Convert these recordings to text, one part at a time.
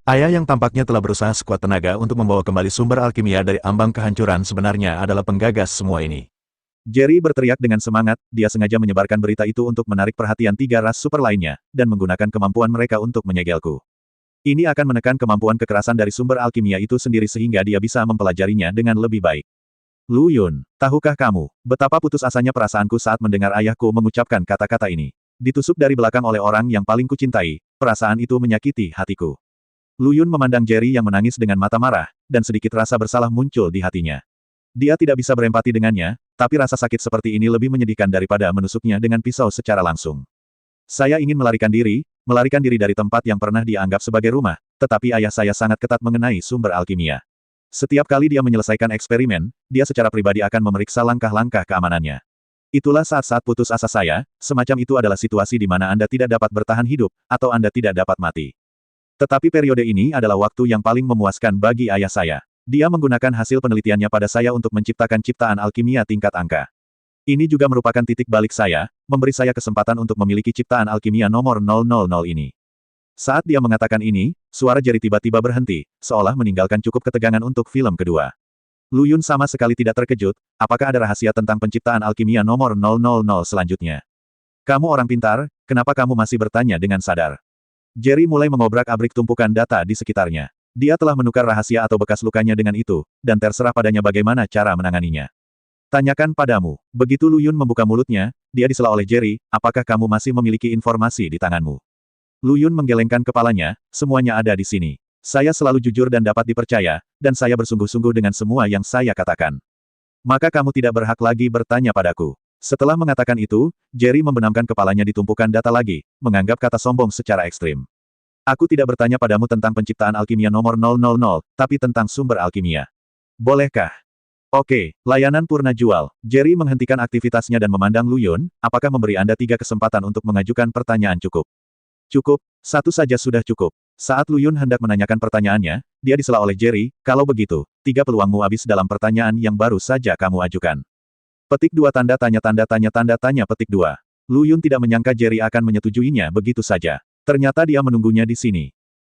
Ayah yang tampaknya telah berusaha sekuat tenaga untuk membawa kembali sumber alkimia dari ambang kehancuran sebenarnya adalah penggagas semua ini. Jerry berteriak dengan semangat, dia sengaja menyebarkan berita itu untuk menarik perhatian tiga ras super lainnya, dan menggunakan kemampuan mereka untuk menyegelku. Ini akan menekan kemampuan kekerasan dari sumber alkimia itu sendiri sehingga dia bisa mempelajarinya dengan lebih baik. Lu Yun, tahukah kamu, betapa putus asanya perasaanku saat mendengar ayahku mengucapkan kata-kata ini? Ditusuk dari belakang oleh orang yang paling kucintai, perasaan itu menyakiti hatiku. Lu Yun memandang Jerry yang menangis dengan mata marah, dan sedikit rasa bersalah muncul di hatinya. Dia tidak bisa berempati dengannya, tapi rasa sakit seperti ini lebih menyedihkan daripada menusuknya dengan pisau secara langsung. Saya ingin melarikan diri dari tempat yang pernah dia anggap sebagai rumah, tetapi ayah saya sangat ketat mengenai sumber alkimia. Setiap kali dia menyelesaikan eksperimen, dia secara pribadi akan memeriksa langkah-langkah keamanannya. Itulah saat-saat putus asa saya, semacam itu adalah situasi di mana Anda tidak dapat bertahan hidup, atau Anda tidak dapat mati. Tetapi periode ini adalah waktu yang paling memuaskan bagi ayah saya. Dia menggunakan hasil penelitiannya pada saya untuk menciptakan ciptaan alkimia tingkat angka. Ini juga merupakan titik balik saya, memberi saya kesempatan untuk memiliki ciptaan alkimia nomor 000 ini. Saat dia mengatakan ini, suara Jerry tiba-tiba berhenti, seolah meninggalkan cukup ketegangan untuk film kedua. Lu Yun sama sekali tidak terkejut, apakah ada rahasia tentang penciptaan alkimia nomor 000 selanjutnya? Kamu orang pintar, kenapa kamu masih bertanya dengan sadar? Jerry mulai mengobrak-abrik tumpukan data di sekitarnya. Dia telah menukar rahasia atau bekas lukanya dengan itu, dan terserah padanya bagaimana cara menanganinya. Tanyakan padamu. Begitu Lu Yun membuka mulutnya, dia disela oleh Jerry, apakah kamu masih memiliki informasi di tanganmu? Lu Yun menggelengkan kepalanya, semuanya ada di sini. Saya selalu jujur dan dapat dipercaya, dan saya bersungguh-sungguh dengan semua yang saya katakan. Maka kamu tidak berhak lagi bertanya padaku. Setelah mengatakan itu, Jerry membenamkan kepalanya di tumpukan data lagi, menganggap kata sombong secara ekstrim. Aku tidak bertanya padamu tentang penciptaan alkimia nomor 000, tapi tentang sumber alkimia. Bolehkah? Oke, layanan purna jual. Jerry menghentikan aktivitasnya dan memandang Lu Yun, apakah memberi Anda 3 kesempatan untuk mengajukan pertanyaan cukup? Cukup, satu saja sudah cukup. Saat Lu Yun hendak menanyakan pertanyaannya, dia disela oleh Jerry, kalau begitu, 3 peluangmu habis dalam pertanyaan yang baru saja kamu ajukan. Petik 2 tanda tanya petik 2. Lu Yun tidak menyangka Jerry akan menyetujuinya begitu saja. Ternyata dia menunggunya di sini.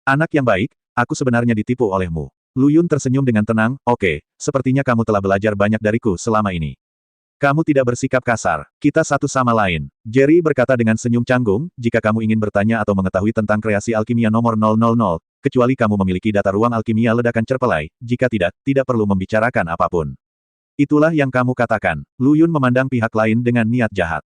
Anak yang baik, aku sebenarnya ditipu olehmu. Lu Yun tersenyum dengan tenang, oke, sepertinya kamu telah belajar banyak dariku selama ini. Kamu tidak bersikap kasar, kita satu sama lain. Jerry berkata dengan senyum canggung, jika kamu ingin bertanya atau mengetahui tentang kreasi alkimia nomor 000, kecuali kamu memiliki data ruang alkimia ledakan cerpelai, jika tidak, tidak perlu membicarakan apapun. Itulah yang kamu katakan. Lu Yun memandang pihak lain dengan niat jahat.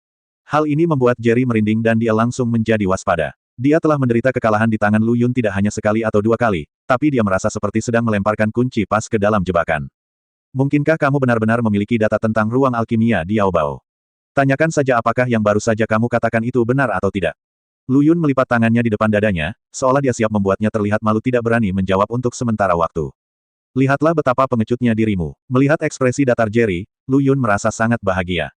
Hal ini membuat Jerry merinding dan dia langsung menjadi waspada. Dia telah menderita kekalahan di tangan Lu Yun tidak hanya sekali atau 2 kali, tapi dia merasa seperti sedang melemparkan kunci pas ke dalam jebakan. Mungkinkah kamu benar-benar memiliki data tentang ruang alkimia di Yaobao? Tanyakan saja apakah yang baru saja kamu katakan itu benar atau tidak. Lu Yun melipat tangannya di depan dadanya, seolah dia siap membuatnya terlihat malu tidak berani menjawab untuk sementara waktu. Lihatlah betapa pengecutnya dirimu. Melihat ekspresi datar Jerry, Lu Yun merasa sangat bahagia.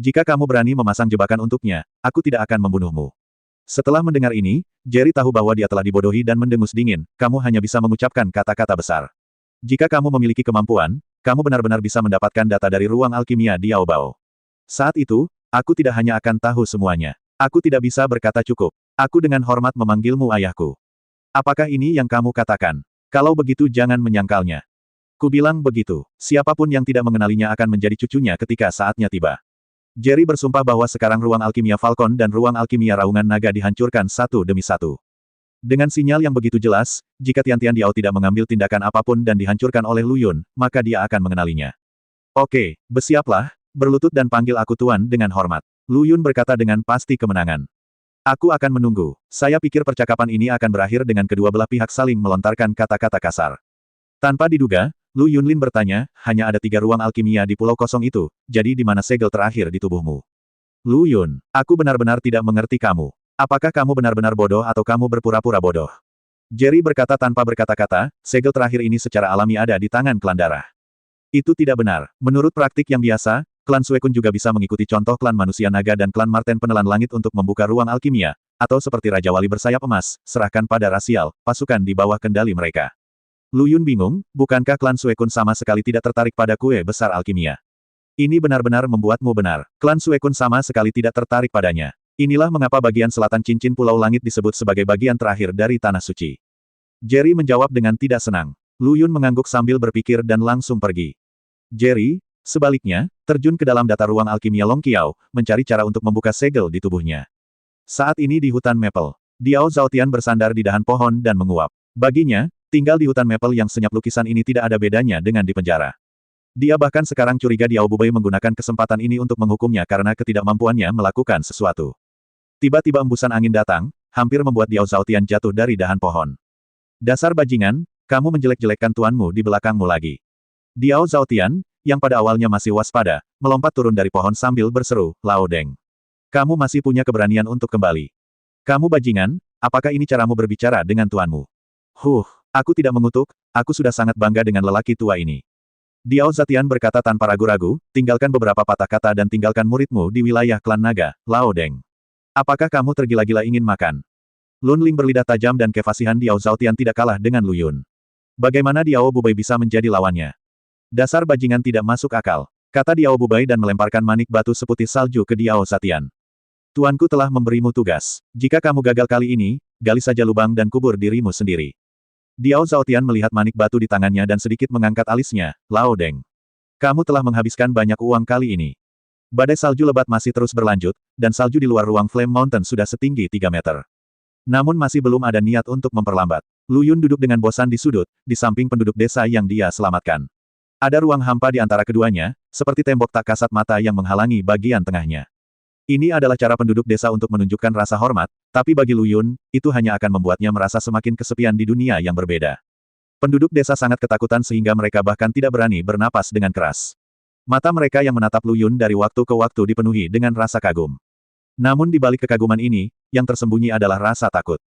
Jika kamu berani memasang jebakan untuknya, aku tidak akan membunuhmu. Setelah mendengar ini, Jerry tahu bahwa dia telah dibodohi dan mendengus dingin, kamu hanya bisa mengucapkan kata-kata besar. Jika kamu memiliki kemampuan, kamu benar-benar bisa mendapatkan data dari ruang alkimia di Yaobao. Saat itu, aku tidak hanya akan tahu semuanya. Aku tidak bisa berkata cukup. Aku dengan hormat memanggilmu ayahku. Apakah ini yang kamu katakan? Kalau begitu jangan menyangkalnya. Kubilang begitu. Siapapun yang tidak mengenalinya akan menjadi cucunya ketika saatnya tiba. Jerry bersumpah bahwa sekarang ruang alkimia Falcon dan ruang alkimia Raungan Naga dihancurkan satu demi satu. Dengan sinyal yang begitu jelas, jika Tian Diao tidak mengambil tindakan apapun dan dihancurkan oleh Lu Yun, maka dia akan mengenalinya. Oke, bersiaplah, berlutut dan panggil aku Tuan dengan hormat. Lu Yun berkata dengan pasti kemenangan. Aku akan menunggu. Saya pikir percakapan ini akan berakhir dengan kedua belah pihak saling melontarkan kata-kata kasar. Tanpa diduga, Lu Yunlin bertanya, hanya ada 3 ruang alkimia di pulau kosong itu, jadi di mana segel terakhir di tubuhmu? Lu Yun, aku benar-benar tidak mengerti kamu. Apakah kamu benar-benar bodoh atau kamu berpura-pura bodoh? Jerry berkata tanpa berkata-kata, segel terakhir ini secara alami ada di tangan klan darah. Itu tidak benar. Menurut praktik yang biasa, klan Suekun juga bisa mengikuti contoh klan manusia naga dan klan Marten penelan langit untuk membuka ruang alkimia, atau seperti Raja Wali bersayap emas, serahkan pada rasial, pasukan di bawah kendali mereka. Lu Yun bingung, bukankah klan Suekun sama sekali tidak tertarik pada kue besar alkimia? Ini benar-benar membuatmu benar. Klan Suekun sama sekali tidak tertarik padanya. Inilah mengapa bagian selatan cincin Pulau Langit disebut sebagai bagian terakhir dari Tanah Suci. Jerry menjawab dengan tidak senang. Lu Yun mengangguk sambil berpikir dan langsung pergi. Jerry, sebaliknya, terjun ke dalam data ruang alkimia Long Qiao, mencari cara untuk membuka segel di tubuhnya. Saat ini di hutan Maple, Diao Zhaotian bersandar di dahan pohon dan menguap. Baginya, tinggal di hutan Maple yang senyap lukisan ini tidak ada bedanya dengan di penjara. Dia bahkan sekarang curiga Diao Bubei menggunakan kesempatan ini untuk menghukumnya karena ketidakmampuannya melakukan sesuatu. Tiba-tiba embusan angin datang, hampir membuat Diao Zhaotian jatuh dari dahan pohon. Dasar bajingan, kamu menjelek-jelekkan tuanmu di belakangmu lagi. Diao Zhaotian, yang pada awalnya masih waspada, melompat turun dari pohon sambil berseru, Lao Deng. Kamu masih punya keberanian untuk kembali. Kamu bajingan, apakah ini caramu berbicara dengan tuanmu? Aku tidak mengutuk, aku sudah sangat bangga dengan lelaki tua ini. Diao Zhaotian berkata tanpa ragu-ragu, tinggalkan beberapa patah kata dan tinggalkan muridmu di wilayah klan naga, Lao Deng. Apakah kamu tergila-gila ingin makan? Lun Ling berlidah tajam dan kefasihan Diao Zhaotian tidak kalah dengan Lu Yun. Bagaimana Diao Bubei bisa menjadi lawannya? Dasar bajingan tidak masuk akal, kata Diao Bubei dan melemparkan manik batu seputih salju ke Diao Zhaotian. Tuanku telah memberimu tugas. Jika kamu gagal kali ini, gali saja lubang dan kubur dirimu sendiri. Diao Zhaotian melihat manik batu di tangannya dan sedikit mengangkat alisnya, Lao Deng. Kamu telah menghabiskan banyak uang kali ini. Badai salju lebat masih terus berlanjut, dan salju di luar ruang Flame Mountain sudah setinggi 3 meter. Namun masih belum ada niat untuk memperlambat. Lu Yun duduk dengan bosan di sudut, di samping penduduk desa yang dia selamatkan. Ada ruang hampa di antara keduanya, seperti tembok tak kasat mata yang menghalangi bagian tengahnya. Ini adalah cara penduduk desa untuk menunjukkan rasa hormat, tapi bagi Lu Yun, itu hanya akan membuatnya merasa semakin kesepian di dunia yang berbeda. Penduduk desa sangat ketakutan sehingga mereka bahkan tidak berani bernapas dengan keras. Mata mereka yang menatap Lu Yun dari waktu ke waktu dipenuhi dengan rasa kagum. Namun di balik kekaguman ini, yang tersembunyi adalah rasa takut.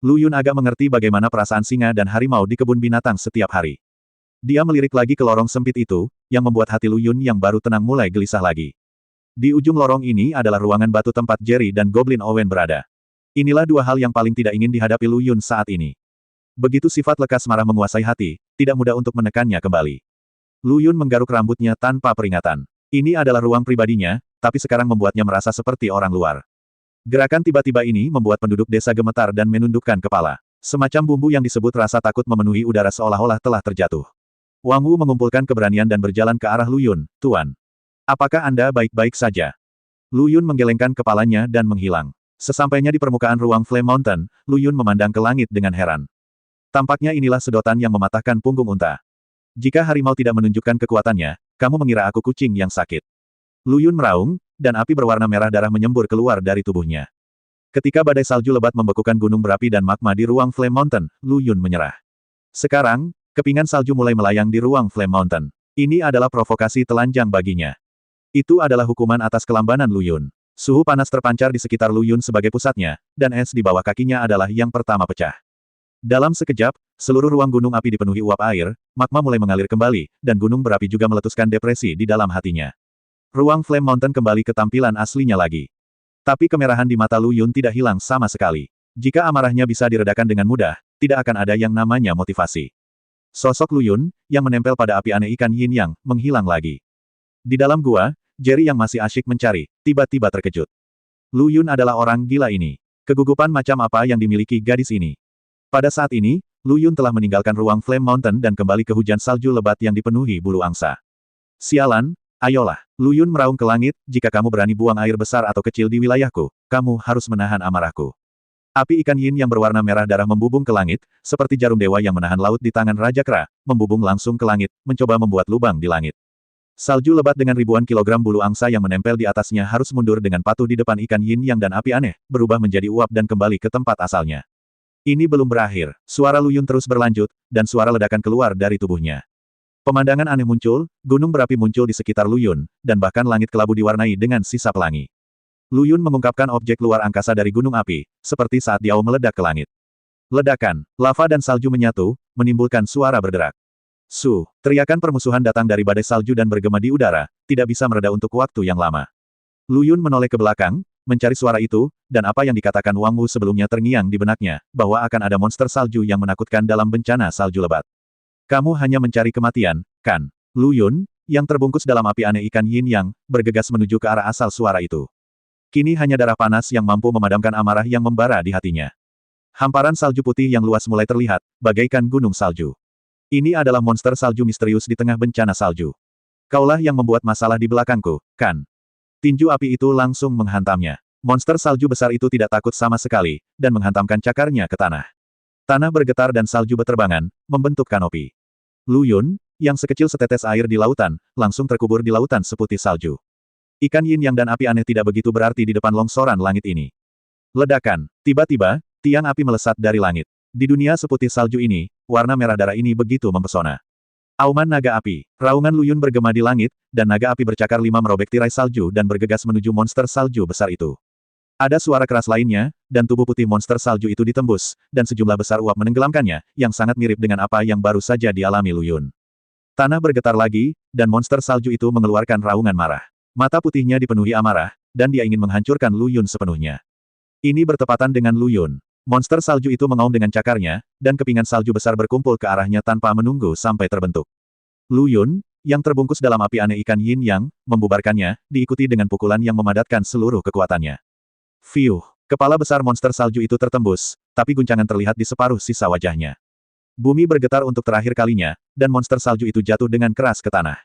Lu Yun agak mengerti bagaimana perasaan singa dan harimau di kebun binatang setiap hari. Dia melirik lagi ke lorong sempit itu, yang membuat hati Lu Yun yang baru tenang mulai gelisah lagi. Di ujung lorong ini adalah ruangan batu tempat Jerry dan Goblin Owen berada. Inilah dua hal yang paling tidak ingin dihadapi Lu Yun saat ini. Begitu sifat lekas marah menguasai hati, tidak mudah untuk menekannya kembali. Lu Yun menggaruk rambutnya tanpa peringatan. Ini adalah ruang pribadinya, tapi sekarang membuatnya merasa seperti orang luar. Gerakan tiba-tiba ini membuat penduduk desa gemetar dan menundukkan kepala. Semacam bumbu yang disebut rasa takut memenuhi udara seolah-olah telah terjatuh. Wang Wu mengumpulkan keberanian dan berjalan ke arah Lu Yun, Tuan. Apakah Anda baik-baik saja? Lu Yun menggelengkan kepalanya dan menghilang. Sesampainya di permukaan ruang Flame Mountain, Lu Yun memandang ke langit dengan heran. Tampaknya inilah sedotan yang mematahkan punggung unta. Jika harimau tidak menunjukkan kekuatannya, kamu mengira aku kucing yang sakit. Lu Yun meraung, dan api berwarna merah darah menyembur keluar dari tubuhnya. Ketika badai salju lebat membekukan gunung berapi dan magma di ruang Flame Mountain, Lu Yun menyerah. Sekarang, kepingan salju mulai melayang di ruang Flame Mountain. Ini adalah provokasi telanjang baginya. Itu adalah hukuman atas kelambanan Lu Yun. Suhu panas terpancar di sekitar Lu Yun sebagai pusatnya, dan es di bawah kakinya adalah yang pertama pecah. Dalam sekejap, seluruh ruang gunung api dipenuhi uap air, magma mulai mengalir kembali, dan gunung berapi juga meletuskan depresi di dalam hatinya. Ruang Flame Mountain kembali ke tampilan aslinya lagi. Tapi kemerahan di mata Lu Yun tidak hilang sama sekali. Jika amarahnya bisa diredakan dengan mudah, tidak akan ada yang namanya motivasi. Sosok Lu Yun, yang menempel pada api aneh ikan yin yang, menghilang lagi. Di dalam gua, Jerry yang masih asyik mencari, tiba-tiba terkejut. Lu Yun adalah orang gila ini. Kegugupan macam apa yang dimiliki gadis ini? Pada saat ini, Lu Yun telah meninggalkan ruang Flame Mountain dan kembali ke hujan salju lebat yang dipenuhi bulu angsa. Sialan, ayolah. Lu Yun meraung ke langit, jika kamu berani buang air besar atau kecil di wilayahku, kamu harus menahan amarahku. Api ikan yin yang berwarna merah darah membubung ke langit, seperti jarum dewa yang menahan laut di tangan Raja Kera, membubung langsung ke langit, mencoba membuat lubang di langit. Salju lebat dengan ribuan kilogram bulu angsa yang menempel di atasnya harus mundur dengan patuh di depan ikan yin yang dan api aneh, berubah menjadi uap dan kembali ke tempat asalnya. Ini belum berakhir. Suara Lu Yun terus berlanjut, dan suara ledakan keluar dari tubuhnya. Pemandangan aneh muncul, gunung berapi muncul di sekitar Lu Yun, dan bahkan langit kelabu diwarnai dengan sisa pelangi. Lu Yun mengungkapkan objek luar angkasa dari gunung api, seperti saat Diao meledak ke langit. Ledakan, lava dan salju menyatu, menimbulkan suara berderak. Teriakan permusuhan datang dari badai salju dan bergema di udara, tidak bisa mereda untuk waktu yang lama. Lu Yun menoleh ke belakang, mencari suara itu, dan apa yang dikatakan Wang Wu sebelumnya terngiang di benaknya, bahwa akan ada monster salju yang menakutkan dalam bencana salju lebat. Kamu hanya mencari kematian, kan? Lu Yun, yang terbungkus dalam api aneh ikan yin yang, bergegas menuju ke arah asal suara itu. Kini hanya darah panas yang mampu memadamkan amarah yang membara di hatinya. Hamparan salju putih yang luas mulai terlihat, bagaikan gunung salju. Ini adalah monster salju misterius di tengah bencana salju. Kaulah yang membuat masalah di belakangku, kan? Tinju api itu langsung menghantamnya. Monster salju besar itu tidak takut sama sekali, dan menghantamkan cakarnya ke tanah. Tanah bergetar dan salju beterbangan, membentuk kanopi. Lu Yun, yang sekecil setetes air di lautan, langsung terkubur di lautan seputih salju. Ikan yin yang dan api aneh tidak begitu berarti di depan longsoran langit ini. Ledakan. Tiba-tiba, tiang api melesat dari langit. Di dunia seputih salju ini, warna merah darah ini begitu mempesona. Auman naga api. Raungan Lu Yun bergema di langit, dan naga api bercakar 5 merobek tirai salju dan bergegas menuju monster salju besar itu. Ada suara keras lainnya, dan tubuh putih monster salju itu ditembus, dan sejumlah besar uap menenggelamkannya, yang sangat mirip dengan apa yang baru saja dialami Lu Yun. Tanah bergetar lagi, dan monster salju itu mengeluarkan raungan marah. Mata putihnya dipenuhi amarah, dan dia ingin menghancurkan Lu Yun sepenuhnya. Ini bertepatan dengan Lu Yun. Monster salju itu mengaum dengan cakarnya, dan kepingan salju besar berkumpul ke arahnya tanpa menunggu sampai terbentuk. Lu Yun, yang terbungkus dalam api aneh ikan yin yang, membubarkannya, diikuti dengan pukulan yang memadatkan seluruh kekuatannya. Fiuh, kepala besar monster salju itu tertembus, tapi guncangan terlihat di separuh sisa wajahnya. Bumi bergetar untuk terakhir kalinya, dan monster salju itu jatuh dengan keras ke tanah.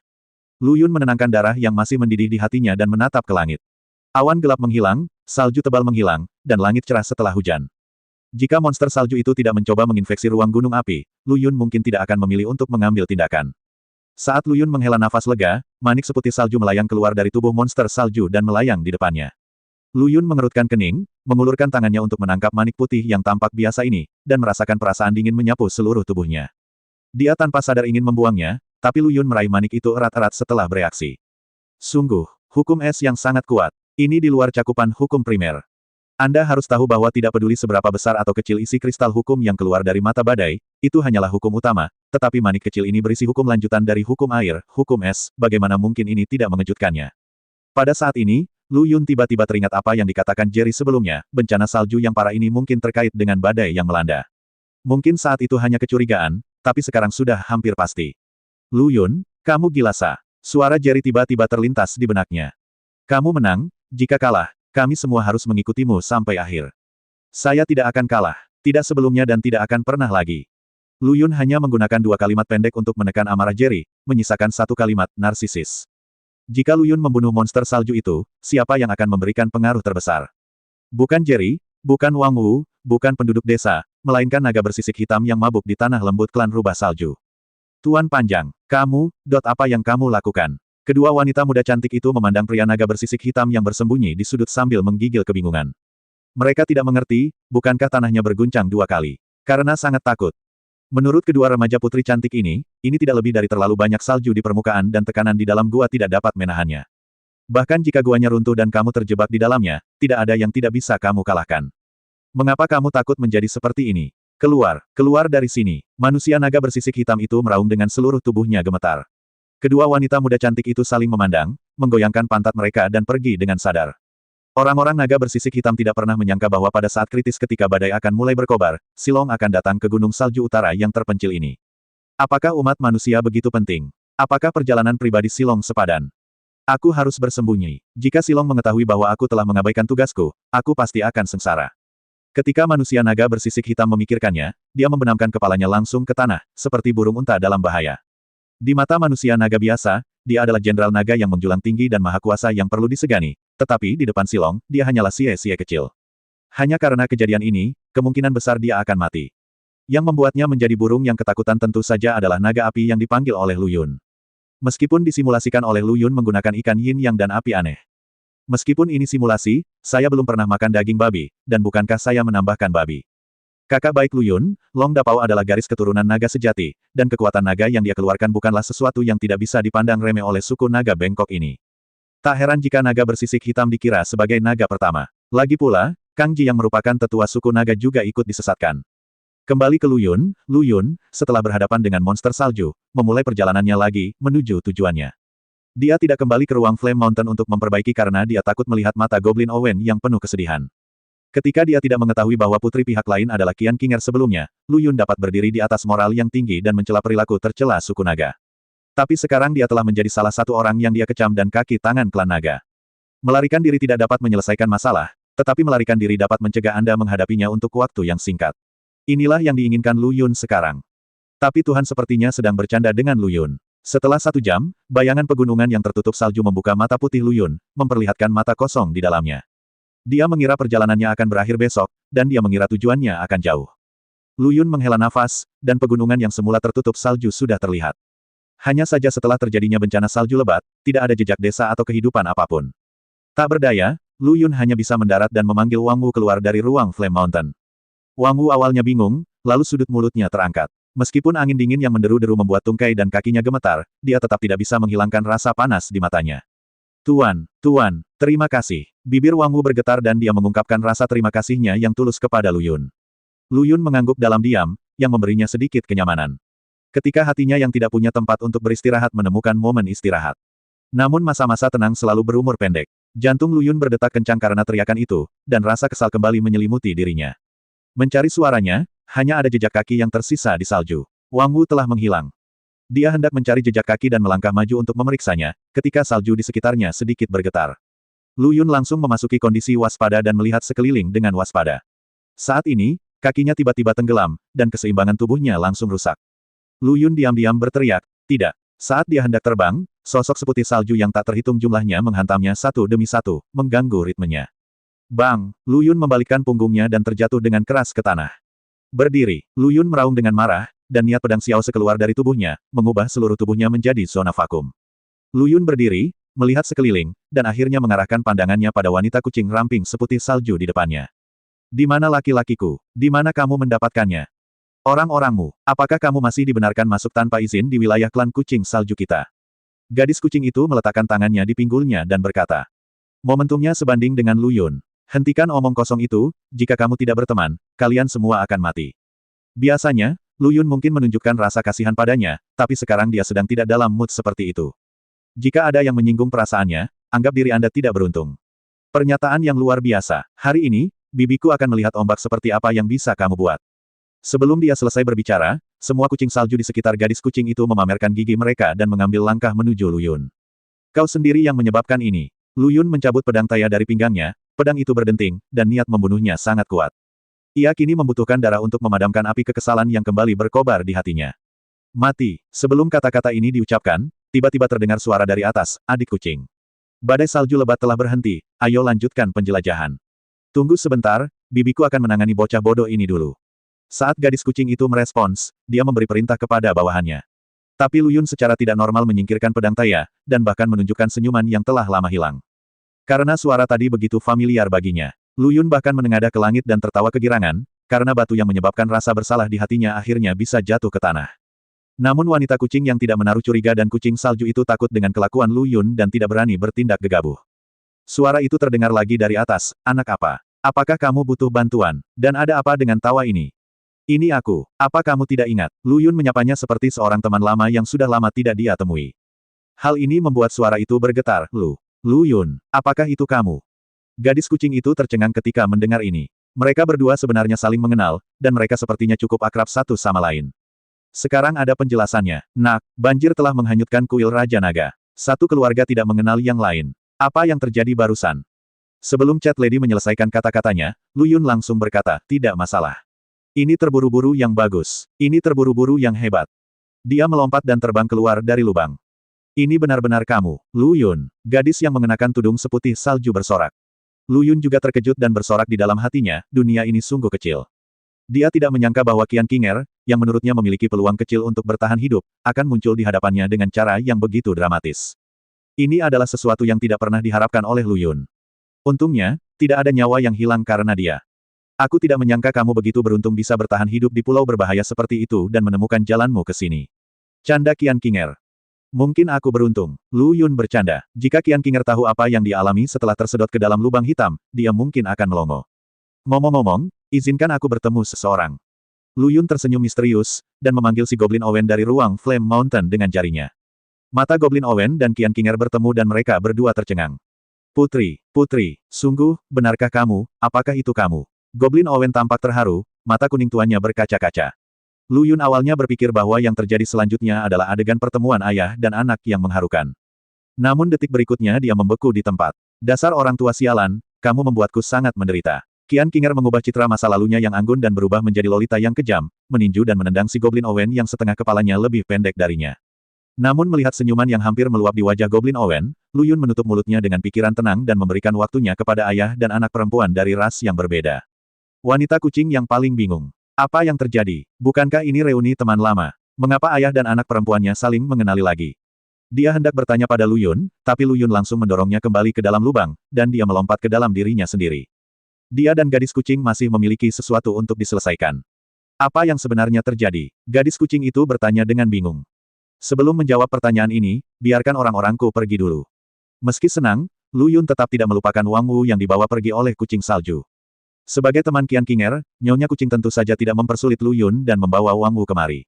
Lu Yun menenangkan darah yang masih mendidih di hatinya dan menatap ke langit. Awan gelap menghilang, salju tebal menghilang, dan langit cerah setelah hujan. Jika monster salju itu tidak mencoba menginfeksi ruang gunung api, Lu Yun mungkin tidak akan memilih untuk mengambil tindakan. Saat Lu Yun menghela nafas lega, manik seputih salju melayang keluar dari tubuh monster salju dan melayang di depannya. Lu Yun mengerutkan kening, mengulurkan tangannya untuk menangkap manik putih yang tampak biasa ini, dan merasakan perasaan dingin menyapu seluruh tubuhnya. Dia tanpa sadar ingin membuangnya, tapi Lu Yun meraih manik itu erat-erat setelah bereaksi. Sungguh, hukum es yang sangat kuat. Ini di luar cakupan hukum primer. Anda harus tahu bahwa tidak peduli seberapa besar atau kecil isi kristal hukum yang keluar dari mata badai, itu hanyalah hukum utama, tetapi manik kecil ini berisi hukum lanjutan dari hukum air, hukum es, bagaimana mungkin ini tidak mengejutkannya. Pada saat ini, Lu Yun tiba-tiba teringat apa yang dikatakan Jerry sebelumnya, bencana salju yang parah ini mungkin terkait dengan badai yang melanda. Mungkin saat itu hanya kecurigaan, tapi sekarang sudah hampir pasti. Lu Yun, kamu gila sa. Suara Jerry tiba-tiba terlintas di benaknya. Kamu menang, jika kalah, kami semua harus mengikutimu sampai akhir. Saya tidak akan kalah, tidak sebelumnya dan tidak akan pernah lagi. Lu Yun hanya menggunakan 2 kalimat pendek untuk menekan amarah Jerry, menyisakan 1 kalimat, narsisis. Jika Lu Yun membunuh monster salju itu, siapa yang akan memberikan pengaruh terbesar? Bukan Jerry, bukan Wang Wu, bukan penduduk desa, melainkan naga bersisik hitam yang mabuk di tanah lembut klan rubah salju. Tuan Panjang, kamu, apa yang kamu lakukan? Kedua wanita muda cantik itu memandang pria naga bersisik hitam yang bersembunyi di sudut sambil menggigil kebingungan. Mereka tidak mengerti, bukankah tanahnya berguncang 2 kali? Karena sangat takut. Menurut kedua remaja putri cantik ini tidak lebih dari terlalu banyak salju di permukaan dan tekanan di dalam gua tidak dapat menahannya. Bahkan jika guanya runtuh dan kamu terjebak di dalamnya, tidak ada yang tidak bisa kamu kalahkan. Mengapa kamu takut menjadi seperti ini? Keluar, keluar dari sini. Manusia naga bersisik hitam itu meraung dengan seluruh tubuhnya gemetar. Kedua wanita muda cantik itu saling memandang, menggoyangkan pantat mereka dan pergi dengan sadar. Orang-orang naga bersisik hitam tidak pernah menyangka bahwa pada saat kritis ketika badai akan mulai berkobar, Silong akan datang ke gunung salju utara yang terpencil ini. Apakah umat manusia begitu penting? Apakah perjalanan pribadi Silong sepadan? Aku harus bersembunyi. Jika Silong mengetahui bahwa aku telah mengabaikan tugasku, aku pasti akan sengsara. Ketika manusia naga bersisik hitam memikirkannya, dia membenamkan kepalanya langsung ke tanah, seperti burung unta dalam bahaya. Di mata manusia naga biasa, dia adalah jenderal naga yang menjulang tinggi dan maha kuasa yang perlu disegani, tetapi di depan Silong, dia hanyalah sie-sie kecil. Hanya karena kejadian ini, kemungkinan besar dia akan mati. Yang membuatnya menjadi burung yang ketakutan tentu saja adalah naga api yang dipanggil oleh Lu Yun. Meskipun disimulasikan oleh Lu Yun menggunakan ikan yin yang dan api aneh. Meskipun ini simulasi, saya belum pernah makan daging babi, dan bukankah saya menambahkan babi? Kakak baik Lu Yun, Long Dapao adalah garis keturunan naga sejati, dan kekuatan naga yang dia keluarkan bukanlah sesuatu yang tidak bisa dipandang remeh oleh suku naga bengkok ini. Tak heran jika naga bersisik hitam dikira sebagai naga pertama. Lagi pula, Kang Ji yang merupakan tetua suku naga juga ikut disesatkan. Kembali ke Lu Yun, setelah berhadapan dengan monster salju, memulai perjalanannya lagi, menuju tujuannya. Dia tidak kembali ke ruang Flame Mountain untuk memperbaiki karena dia takut melihat mata Goblin Owen yang penuh kesedihan. Ketika dia tidak mengetahui bahwa putri pihak lain adalah Qian Qinger sebelumnya, Lu Yun dapat berdiri di atas moral yang tinggi dan mencela perilaku tercela suku naga. Tapi sekarang dia telah menjadi salah satu orang yang dia kecam dan kaki tangan klan naga. Melarikan diri tidak dapat menyelesaikan masalah, tetapi melarikan diri dapat mencegah Anda menghadapinya untuk waktu yang singkat. Inilah yang diinginkan Lu Yun sekarang. Tapi Tuhan sepertinya sedang bercanda dengan Lu Yun. Setelah 1 jam, bayangan pegunungan yang tertutup salju membuka mata putih Lu Yun, memperlihatkan mata kosong di dalamnya. Dia mengira perjalanannya akan berakhir besok, dan dia mengira tujuannya akan jauh. Lu Yun menghela nafas, dan pegunungan yang semula tertutup salju sudah terlihat. Hanya saja setelah terjadinya bencana salju lebat, tidak ada jejak desa atau kehidupan apapun. Tak berdaya, Lu Yun hanya bisa mendarat dan memanggil Wang Wu keluar dari ruang Flame Mountain. Wang Wu awalnya bingung, lalu sudut mulutnya terangkat. Meskipun angin dingin yang menderu-deru membuat tungkai dan kakinya gemetar, dia tetap tidak bisa menghilangkan rasa panas di matanya. Tuan, terima kasih. Bibir Wang Wu bergetar dan dia mengungkapkan rasa terima kasihnya yang tulus kepada Lu Yun. Lu Yun mengangguk dalam diam, yang memberinya sedikit kenyamanan. Ketika hatinya yang tidak punya tempat untuk beristirahat menemukan momen istirahat. Namun masa-masa tenang selalu berumur pendek. Jantung Lu Yun berdetak kencang karena teriakan itu, dan rasa kesal kembali menyelimuti dirinya. Mencari suaranya, hanya ada jejak kaki yang tersisa di salju. Wang Wu telah menghilang. Dia hendak mencari jejak kaki dan melangkah maju untuk memeriksanya, ketika salju di sekitarnya sedikit bergetar. Lu Yun langsung memasuki kondisi waspada dan melihat sekeliling dengan waspada. Saat ini, kakinya tiba-tiba tenggelam, dan keseimbangan tubuhnya langsung rusak. Lu Yun diam-diam berteriak, tidak. Saat dia hendak terbang, sosok seputih salju yang tak terhitung jumlahnya menghantamnya satu demi satu, mengganggu ritmenya. Bang! Lu Yun membalikkan punggungnya dan terjatuh dengan keras ke tanah. Berdiri, Lu Yun meraung dengan marah, dan niat pedang Xiao keluar dari tubuhnya, mengubah seluruh tubuhnya menjadi zona vakum. Lu Yun berdiri, melihat sekeliling, dan akhirnya mengarahkan pandangannya pada wanita kucing ramping seputih salju di depannya. Di mana laki-lakiku? Di mana kamu mendapatkannya? Orang-orangmu, apakah kamu masih dibenarkan masuk tanpa izin di wilayah klan kucing salju kita? Gadis kucing itu meletakkan tangannya di pinggulnya dan berkata. Momentumnya sebanding dengan Lu Yun. Hentikan omong kosong itu, jika kamu tidak berteman, kalian semua akan mati. Biasanya, Lu Yun mungkin menunjukkan rasa kasihan padanya, tapi sekarang dia sedang tidak dalam mood seperti itu. Jika ada yang menyinggung perasaannya, anggap diri Anda tidak beruntung. Pernyataan yang luar biasa. Hari ini, bibiku akan melihat ombak seperti apa yang bisa kamu buat. Sebelum dia selesai berbicara, semua kucing salju di sekitar gadis kucing itu memamerkan gigi mereka dan mengambil langkah menuju Lu Yun. Kau sendiri yang menyebabkan ini. Lu Yun mencabut pedang Taya dari pinggangnya, pedang itu berdenting, dan niat membunuhnya sangat kuat. Ia kini membutuhkan darah untuk memadamkan api kekesalan yang kembali berkobar di hatinya. Mati. Sebelum kata-kata ini diucapkan, tiba-tiba terdengar suara dari atas, adik kucing. Badai salju lebat telah berhenti, ayo lanjutkan penjelajahan. Tunggu sebentar, bibiku akan menangani bocah bodoh ini dulu. Saat gadis kucing itu merespons, dia memberi perintah kepada bawahannya. Tapi Lu Yun secara tidak normal menyingkirkan pedang Taya, dan bahkan menunjukkan senyuman yang telah lama hilang. Karena suara tadi begitu familiar baginya, Lu Yun bahkan menengadah ke langit dan tertawa kegirangan, karena batu yang menyebabkan rasa bersalah di hatinya akhirnya bisa jatuh ke tanah. Namun wanita kucing yang tidak menaruh curiga dan kucing salju itu takut dengan kelakuan Lu Yun dan tidak berani bertindak gegabah. Suara itu terdengar lagi dari atas, anak apa? Apakah kamu butuh bantuan? Dan ada apa dengan tawa ini? Ini aku. Apa kamu tidak ingat? Lu Yun menyapanya seperti seorang teman lama yang sudah lama tidak dia temui. Hal ini membuat suara itu bergetar, Lu Yun, apakah itu kamu? Gadis kucing itu tercengang ketika mendengar ini. Mereka berdua sebenarnya saling mengenal, dan mereka sepertinya cukup akrab satu sama lain. Sekarang ada penjelasannya. Nak, banjir telah menghanyutkan kuil Raja Naga. Satu keluarga tidak mengenal yang lain. Apa yang terjadi barusan? Sebelum Cat Lady menyelesaikan kata-katanya, Lu Yun langsung berkata, tidak masalah. Ini terburu-buru yang bagus. Ini terburu-buru yang hebat. Dia melompat dan terbang keluar dari lubang. Ini benar-benar kamu, Lu Yun. Gadis yang mengenakan tudung seputih salju bersorak. Lu Yun juga terkejut dan bersorak di dalam hatinya, dunia ini sungguh kecil. Dia tidak menyangka bahwa Qian Qinger, yang menurutnya memiliki peluang kecil untuk bertahan hidup, akan muncul di hadapannya dengan cara yang begitu dramatis. Ini adalah sesuatu yang tidak pernah diharapkan oleh Lu Yun. Untungnya, tidak ada nyawa yang hilang karena dia. Aku tidak menyangka kamu begitu beruntung bisa bertahan hidup di pulau berbahaya seperti itu dan menemukan jalanmu ke sini. Canda Qian Qinger. Mungkin aku beruntung. Lu Yun bercanda. Jika Qian Qinger tahu apa yang dialami setelah tersedot ke dalam lubang hitam, dia mungkin akan melongo. Ngomong-ngomong, izinkan aku bertemu seseorang. Lu Yun tersenyum misterius, dan memanggil si Goblin Owen dari ruang Flame Mountain dengan jarinya. Mata Goblin Owen dan Qian Qinger bertemu dan mereka berdua tercengang. Putri, sungguh, benarkah kamu, apakah itu kamu? Goblin Owen tampak terharu, mata kuning tuanya berkaca-kaca. Lu Yun awalnya berpikir bahwa yang terjadi selanjutnya adalah adegan pertemuan ayah dan anak yang mengharukan. Namun detik berikutnya dia membeku di tempat. Dasar orang tua sialan, kamu membuatku sangat menderita. Qian Qinger mengubah citra masa lalunya yang anggun dan berubah menjadi Lolita yang kejam, meninju dan menendang si Goblin Owen yang setengah kepalanya lebih pendek darinya. Namun melihat senyuman yang hampir meluap di wajah Goblin Owen, Lu Yun menutup mulutnya dengan pikiran tenang dan memberikan waktunya kepada ayah dan anak perempuan dari ras yang berbeda. Wanita kucing yang paling bingung. Apa yang terjadi? Bukankah ini reuni teman lama? Mengapa ayah dan anak perempuannya saling mengenali lagi? Dia hendak bertanya pada Lu Yun, tapi Lu Yun langsung mendorongnya kembali ke dalam lubang, dan dia melompat ke dalam dirinya sendiri. Dia dan gadis kucing masih memiliki sesuatu untuk diselesaikan. Apa yang sebenarnya terjadi? Gadis kucing itu bertanya dengan bingung. Sebelum menjawab pertanyaan ini, biarkan orang-orangku pergi dulu. Meski senang, Lu Yun tetap tidak melupakan Wang Wu yang dibawa pergi oleh kucing salju. Sebagai teman Qian Qinger, Nyonya Kucing tentu saja tidak mempersulit Lu Yun dan membawa Wang Wu kemari.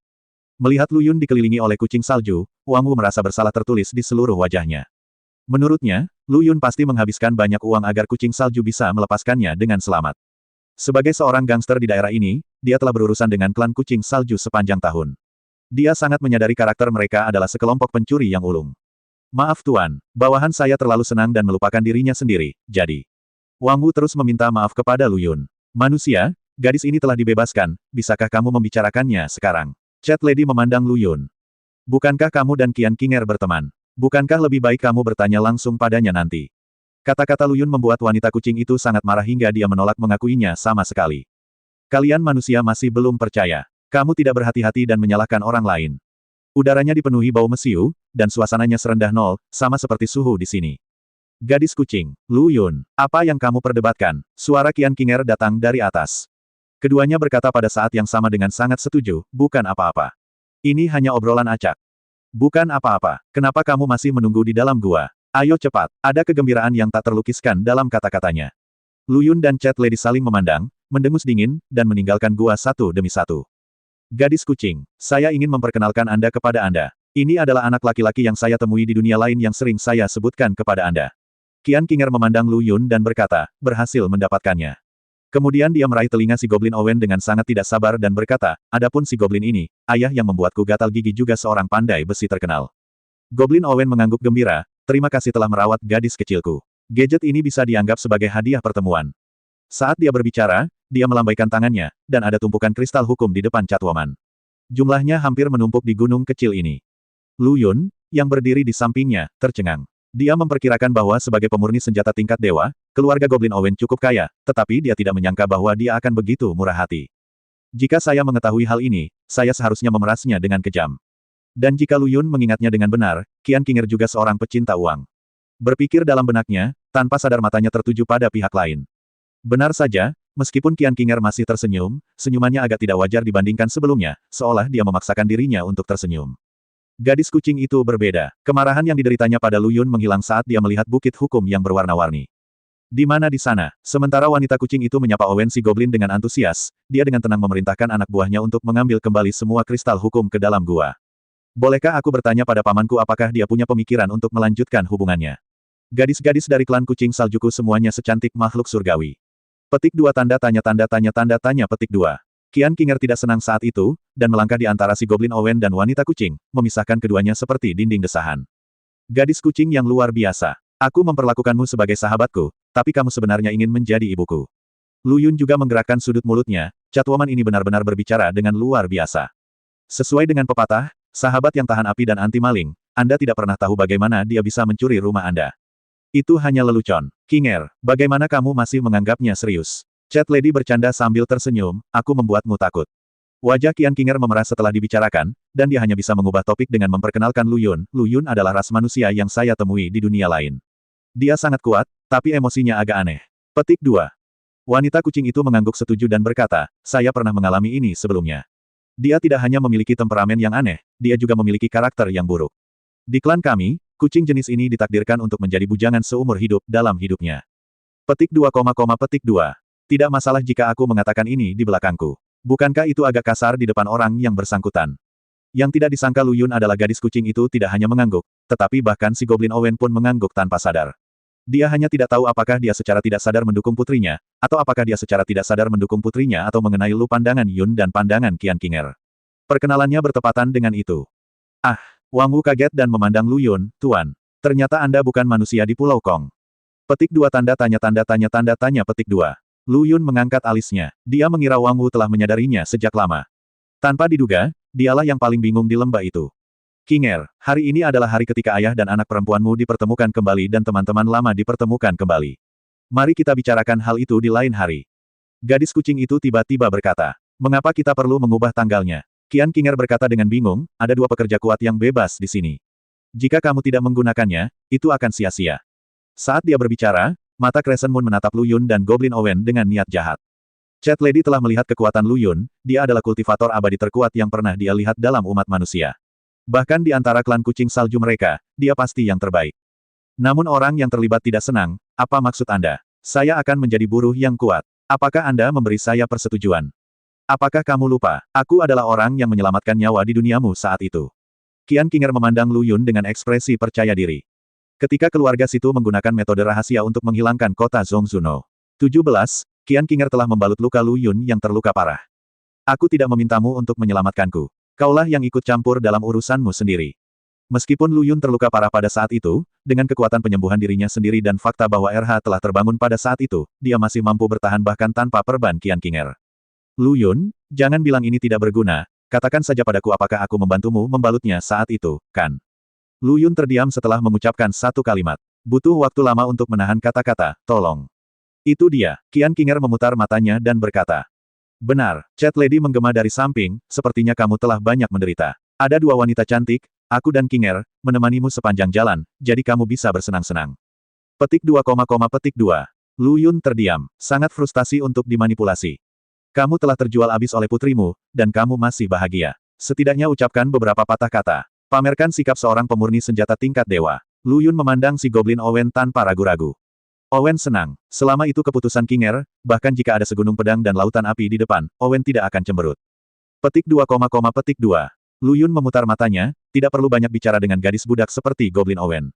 Melihat Lu Yun dikelilingi oleh kucing salju, Wang Wu merasa bersalah tertulis di seluruh wajahnya. Menurutnya, Lu Yun pasti menghabiskan banyak uang agar kucing salju bisa melepaskannya dengan selamat. Sebagai seorang gangster di daerah ini, dia telah berurusan dengan klan kucing salju sepanjang tahun. Dia sangat menyadari karakter mereka adalah sekelompok pencuri yang ulung. Maaf tuan, bawahan saya terlalu senang dan melupakan dirinya sendiri, jadi. Wang Wu terus meminta maaf kepada Lu Yun. Manusia, gadis ini telah dibebaskan, bisakah kamu membicarakannya sekarang? Cat Lady memandang Lu Yun. Bukankah kamu dan Qian Qinger berteman? Bukankah lebih baik kamu bertanya langsung padanya nanti? Kata-kata Lu Yun membuat wanita kucing itu sangat marah hingga dia menolak mengakuinya sama sekali. Kalian manusia masih belum percaya. Kamu tidak berhati-hati dan menyalahkan orang lain. Udaranya dipenuhi bau mesiu, dan suasananya serendah nol, sama seperti suhu di sini. Gadis kucing, Lu Yun, apa yang kamu perdebatkan? Suara Qian Qinger datang dari atas. Keduanya berkata pada saat yang sama dengan sangat setuju, bukan apa-apa. Ini hanya obrolan acak. Bukan apa-apa, kenapa kamu masih menunggu di dalam gua? Ayo cepat, ada kegembiraan yang tak terlukiskan dalam kata-katanya. Lu Yun dan Cat Lady saling memandang, mendengus dingin, dan meninggalkan gua satu demi satu. Gadis kucing, saya ingin memperkenalkan Anda kepada Anda. Ini adalah anak laki-laki yang saya temui di dunia lain yang sering saya sebutkan kepada Anda. Qian Qinger memandang Lu Yun dan berkata, berhasil mendapatkannya. Kemudian dia meraih telinga si Goblin Owen dengan sangat tidak sabar dan berkata, adapun si Goblin ini, ayah yang membuatku gatal gigi juga seorang pandai besi terkenal. Goblin Owen mengangguk gembira, terima kasih telah merawat gadis kecilku. Gadget ini bisa dianggap sebagai hadiah pertemuan. Saat dia berbicara, dia melambaikan tangannya, dan ada tumpukan kristal hukum di depan Catwoman. Jumlahnya hampir menumpuk di gunung kecil ini. Lu Yun, yang berdiri di sampingnya, tercengang. Dia memperkirakan bahwa sebagai pemurni senjata tingkat dewa, keluarga Goblin Owen cukup kaya, tetapi dia tidak menyangka bahwa dia akan begitu murah hati. Jika saya mengetahui hal ini, saya seharusnya memerasnya dengan kejam. Dan jika Lu Yun mengingatnya dengan benar, Qian Qinger juga seorang pecinta uang. Berpikir dalam benaknya, tanpa sadar matanya tertuju pada pihak lain. Benar saja, meskipun Qian Qinger masih tersenyum, senyumannya agak tidak wajar dibandingkan sebelumnya, seolah dia memaksakan dirinya untuk tersenyum. Gadis kucing itu berbeda. Kemarahan yang dideritanya pada Lu Yun menghilang saat dia melihat bukit hukum yang berwarna-warni. Di mana di sana? Sementara wanita kucing itu menyapa Owen si Goblin dengan antusias, dia dengan tenang memerintahkan anak buahnya untuk mengambil kembali semua kristal hukum ke dalam gua. Bolehkah aku bertanya pada pamanku apakah dia punya pemikiran untuk melanjutkan hubungannya? Gadis-gadis dari klan kucing saljuku semuanya secantik makhluk surgawi. Petik 2 tanda tanya petik 2. Qian Qinger tidak senang saat itu, dan melangkah di antara si Goblin Owen dan wanita kucing, memisahkan keduanya seperti dinding desahan. Gadis kucing yang luar biasa. Aku memperlakukanmu sebagai sahabatku, tapi kamu sebenarnya ingin menjadi ibuku. Lu Yun juga menggerakkan sudut mulutnya, Catwoman ini benar-benar berbicara dengan luar biasa. Sesuai dengan pepatah, sahabat yang tahan api dan anti maling, Anda tidak pernah tahu bagaimana dia bisa mencuri rumah Anda. Itu hanya lelucon. Qinger, bagaimana kamu masih menganggapnya serius? Cat Lady bercanda sambil tersenyum, aku membuatmu takut. Wajah Qian Qinger memerah setelah dibicarakan, dan dia hanya bisa mengubah topik dengan memperkenalkan Lu Yun. Lu Yun adalah ras manusia yang saya temui di dunia lain. Dia sangat kuat, tapi emosinya agak aneh. Petik 2. Wanita kucing itu mengangguk setuju dan berkata, saya pernah mengalami ini sebelumnya. Dia tidak hanya memiliki temperamen yang aneh, dia juga memiliki karakter yang buruk. Di klan kami, kucing jenis ini ditakdirkan untuk menjadi bujangan seumur hidup dalam hidupnya. Petik 2, petik 2. Tidak masalah jika aku mengatakan ini di belakangku. Bukankah itu agak kasar di depan orang yang bersangkutan? Yang tidak disangka Lu Yun adalah gadis kucing itu tidak hanya mengangguk, tetapi bahkan si Goblin Owen pun mengangguk tanpa sadar. Dia hanya tidak tahu apakah dia secara tidak sadar mendukung putrinya, atau apakah dia secara tidak sadar mendukung putrinya atau mengenai lu pandangan Yun dan pandangan Qian Qinger. Perkenalannya bertepatan dengan itu. Ah, Wang Wu kaget dan memandang Lu Yun, Tuan. Ternyata Anda bukan manusia di Pulau Kong. Petik 2 tanda tanya petik 2. Lu Yun mengangkat alisnya. Dia mengira Wang Wu telah menyadarinya sejak lama. Tanpa diduga, dialah yang paling bingung di lembah itu. King Er, hari ini adalah hari ketika ayah dan anak perempuanmu dipertemukan kembali dan teman-teman lama dipertemukan kembali. Mari kita bicarakan hal itu di lain hari. Gadis kucing itu tiba-tiba berkata, mengapa kita perlu mengubah tanggalnya? Qian King Er berkata dengan bingung, ada dua pekerja kuat yang bebas di sini. Jika kamu tidak menggunakannya, itu akan sia-sia. Saat dia berbicara, mata Crescent Moon menatap Lu Yun dan Goblin Owen dengan niat jahat. Cat Lady telah melihat kekuatan Lu Yun, dia adalah kultivator abadi terkuat yang pernah dia lihat dalam umat manusia. Bahkan di antara klan kucing salju mereka, dia pasti yang terbaik. Namun orang yang terlibat tidak senang, apa maksud Anda? Saya akan menjadi buruh yang kuat. Apakah Anda memberi saya persetujuan? Apakah kamu lupa, aku adalah orang yang menyelamatkan nyawa di duniamu saat itu. Qian King Er memandang Lu Yun dengan ekspresi percaya diri. Ketika keluarga situ menggunakan metode rahasia untuk menghilangkan kota Zhongzuno. 17, Qian King Er telah membalut luka Lu Yun yang terluka parah. Aku tidak memintamu untuk menyelamatkanku. Kaulah yang ikut campur dalam urusanmu sendiri. Meskipun Lu Yun terluka parah pada saat itu, dengan kekuatan penyembuhan dirinya sendiri dan fakta bahwa RH telah terbangun pada saat itu, dia masih mampu bertahan bahkan tanpa perban Qian King Er. Lu Yun, jangan bilang ini tidak berguna, katakan saja padaku apakah aku membantumu membalutnya saat itu, kan? Lu Yun terdiam setelah mengucapkan satu kalimat. Butuh waktu lama untuk menahan kata-kata, tolong. Itu dia. Qian King Er memutar matanya dan berkata. Benar, Cat Lady menggema dari samping, sepertinya kamu telah banyak menderita. Ada dua wanita cantik, aku dan King Er, menemanimu sepanjang jalan, jadi kamu bisa bersenang-senang. Petik 2, petik 2. Lu Yun terdiam, sangat frustasi untuk dimanipulasi. Kamu telah terjual habis oleh putrimu, dan kamu masih bahagia. Setidaknya ucapkan beberapa patah kata. Pamerkan sikap seorang pemurni senjata tingkat dewa. Lu Yun memandang si Goblin Owen tanpa ragu-ragu. Owen senang. Selama itu keputusan King Er, bahkan jika ada segunung pedang dan lautan api di depan, Owen tidak akan cemberut. Petik 2, petik 2. Lu Yun memutar matanya, tidak perlu banyak bicara dengan gadis budak seperti Goblin Owen.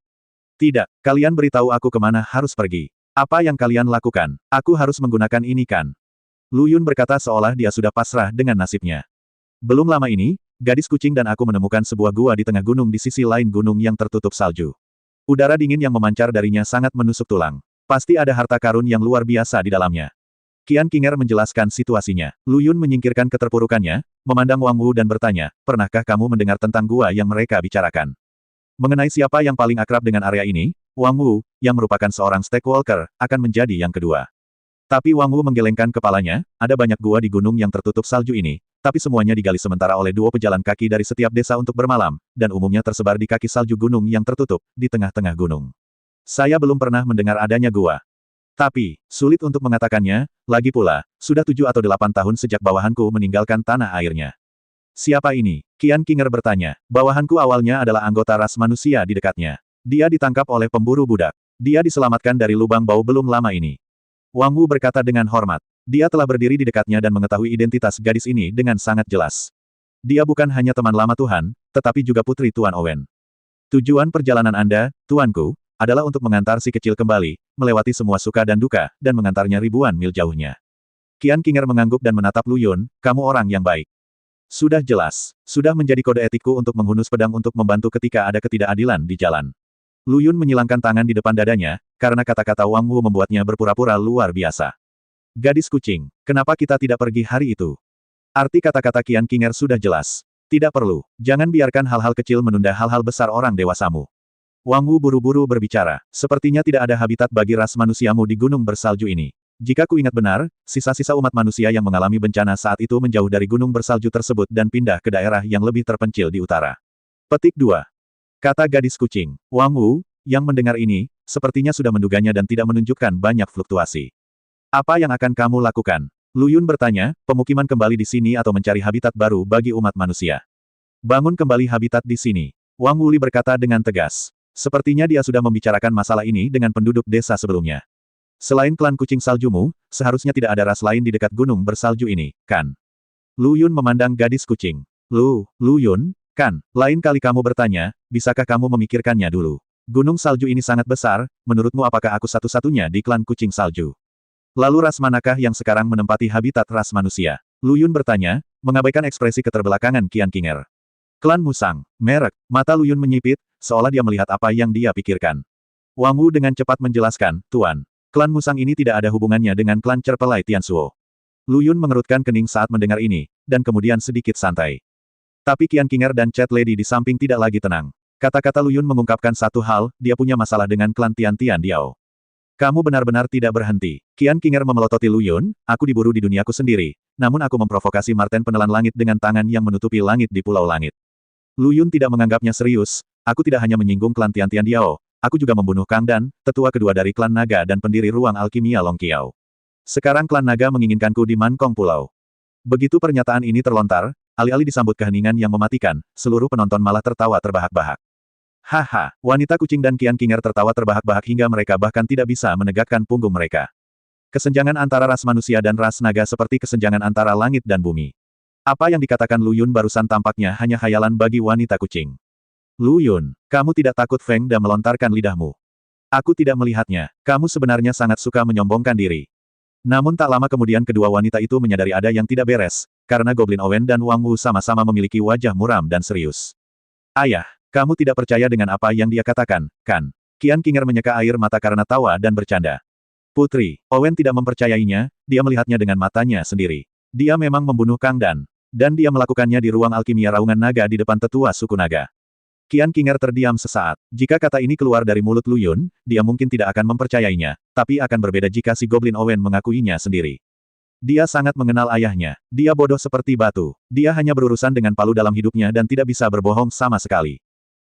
Tidak, kalian beritahu aku kemana harus pergi. Apa yang kalian lakukan? Aku harus menggunakan ini kan? Lu Yun berkata seolah dia sudah pasrah dengan nasibnya. Belum lama ini, gadis kucing dan aku menemukan sebuah gua di tengah gunung di sisi lain gunung yang tertutup salju. Udara dingin yang memancar darinya sangat menusuk tulang. Pasti ada harta karun yang luar biasa di dalamnya. Qian King Er menjelaskan situasinya. Lu Yun menyingkirkan keterpurukannya, memandang Wang Wu dan bertanya, pernahkah kamu mendengar tentang gua yang mereka bicarakan? Mengenai siapa yang paling akrab dengan area ini, Wang Wu, yang merupakan seorang Stakewalker, akan menjadi yang kedua. Tapi Wang Wu menggelengkan kepalanya, ada banyak gua di gunung yang tertutup salju ini, tapi semuanya digali sementara oleh duo pejalan kaki dari setiap desa untuk bermalam, dan umumnya tersebar di kaki salju gunung yang tertutup, di tengah-tengah gunung. Saya belum pernah mendengar adanya gua. Tapi, sulit untuk mengatakannya, lagi pula, sudah 7 atau 8 tahun sejak bawahanku meninggalkan tanah airnya. Siapa ini? Qian King Er bertanya. Bawahanku awalnya adalah anggota ras manusia di dekatnya. Dia ditangkap oleh pemburu budak. Dia diselamatkan dari lubang bau belum lama ini. Wang Wu berkata dengan hormat. Dia telah berdiri di dekatnya dan mengetahui identitas gadis ini dengan sangat jelas. Dia bukan hanya teman lama Tuhan, tetapi juga putri Tuan Owen. Tujuan perjalanan Anda, Tuanku, adalah untuk mengantar si kecil kembali, melewati semua suka dan duka, dan mengantarnya ribuan mil jauhnya. Qian King Er mengangguk dan menatap Lu Yun, kamu orang yang baik. Sudah jelas. Sudah menjadi kode etikku untuk menghunus pedang untuk membantu ketika ada ketidakadilan di jalan. Lu Yun menyilangkan tangan di depan dadanya, karena kata-kata Wang Wu membuatnya berpura-pura luar biasa. Gadis kucing, kenapa kita tidak pergi hari itu? Arti kata-kata Qian King Er sudah jelas. Tidak perlu. Jangan biarkan hal-hal kecil menunda hal-hal besar orang dewasamu. Wang Wu buru-buru berbicara. Sepertinya tidak ada habitat bagi ras manusiamu di gunung bersalju ini. Jika ku ingat benar, sisa-sisa umat manusia yang mengalami bencana saat itu menjauh dari gunung bersalju tersebut dan pindah ke daerah yang lebih terpencil di utara. Petik 2. Kata gadis kucing. Wang Wu, yang mendengar ini, sepertinya sudah menduganya dan tidak menunjukkan banyak fluktuasi. Apa yang akan kamu lakukan? Lu Yun bertanya, pemukiman kembali di sini atau mencari habitat baru bagi umat manusia? Bangun kembali habitat di sini. Wang Wuli berkata dengan tegas. Sepertinya dia sudah membicarakan masalah ini dengan penduduk desa sebelumnya. Selain klan kucing saljumu, seharusnya tidak ada ras lain di dekat gunung bersalju ini, kan? Lu Yun memandang gadis kucing. Lu Yun, kan? Lain kali kamu bertanya, bisakah kamu memikirkannya dulu? Gunung salju ini sangat besar, menurutmu apakah aku satu-satunya di klan kucing salju? Lalu ras manakah yang sekarang menempati habitat ras manusia? Lu Yun bertanya, mengabaikan ekspresi keterbelakangan Qian King Er. Klan Musang, merek, mata Lu Yun menyipit, seolah dia melihat apa yang dia pikirkan. Wang Wu dengan cepat menjelaskan, Tuan. Klan Musang ini tidak ada hubungannya dengan klan Cerpelai Tianzuo. Lu Yun mengerutkan kening saat mendengar ini, dan kemudian sedikit santai. Tapi Qian Qinger dan Chat Lady di samping tidak lagi tenang. Kata-kata Lu Yun mengungkapkan satu hal, dia punya masalah dengan klan Tian Tian Diao. Kamu benar-benar tidak berhenti. Qian Qinger memelototi Lu Yun, aku diburu di duniaku sendiri, namun aku memprovokasi Marten Penelan Langit dengan tangan yang menutupi langit di Pulau Langit. Lu Yun tidak menganggapnya serius, aku tidak hanya menyinggung klan Tian Tian Diao, aku juga membunuh Kang Dan, tetua kedua dari klan naga dan pendiri ruang alkimia Long Qiao. Sekarang klan naga menginginkanku di Mankong Pulau. Begitu pernyataan ini terlontar, alih-alih disambut keheningan yang mematikan, seluruh penonton malah tertawa terbahak-bahak. Haha, wanita kucing dan Qian Qinger tertawa terbahak-bahak hingga mereka bahkan tidak bisa menegakkan punggung mereka. Kesenjangan antara ras manusia dan ras naga seperti kesenjangan antara langit dan bumi. Apa yang dikatakan Lu Yun barusan tampaknya hanya khayalan bagi wanita kucing. Lu Yun, kamu tidak takut Feng Dan melontarkan lidahmu. Aku tidak melihatnya, kamu sebenarnya sangat suka menyombongkan diri. Namun tak lama kemudian kedua wanita itu menyadari ada yang tidak beres, karena Goblin Owen dan Wang Wu sama-sama memiliki wajah muram dan serius. Ayah, kamu tidak percaya dengan apa yang dia katakan, kan? Qian Qinger menyeka air mata karena tawa dan bercanda. Putri, Owen tidak mempercayainya, dia melihatnya dengan matanya sendiri. Dia memang membunuh Kang Dan. Dan dia melakukannya di ruang alkimia Raungan Naga di depan tetua suku naga. Qian Qinger terdiam sesaat. Jika kata ini keluar dari mulut Lu Yun, dia mungkin tidak akan mempercayainya, tapi akan berbeda jika si Goblin Owen mengakuinya sendiri. Dia sangat mengenal ayahnya. Dia bodoh seperti batu. Dia hanya berurusan dengan palu dalam hidupnya dan tidak bisa berbohong sama sekali.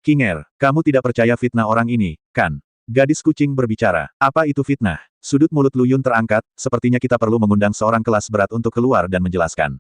Qinger, kamu tidak percaya fitnah orang ini, kan? Gadis kucing berbicara. Apa itu fitnah? Sudut mulut Lu Yun terangkat, sepertinya kita perlu mengundang seorang kelas berat untuk keluar dan menjelaskan.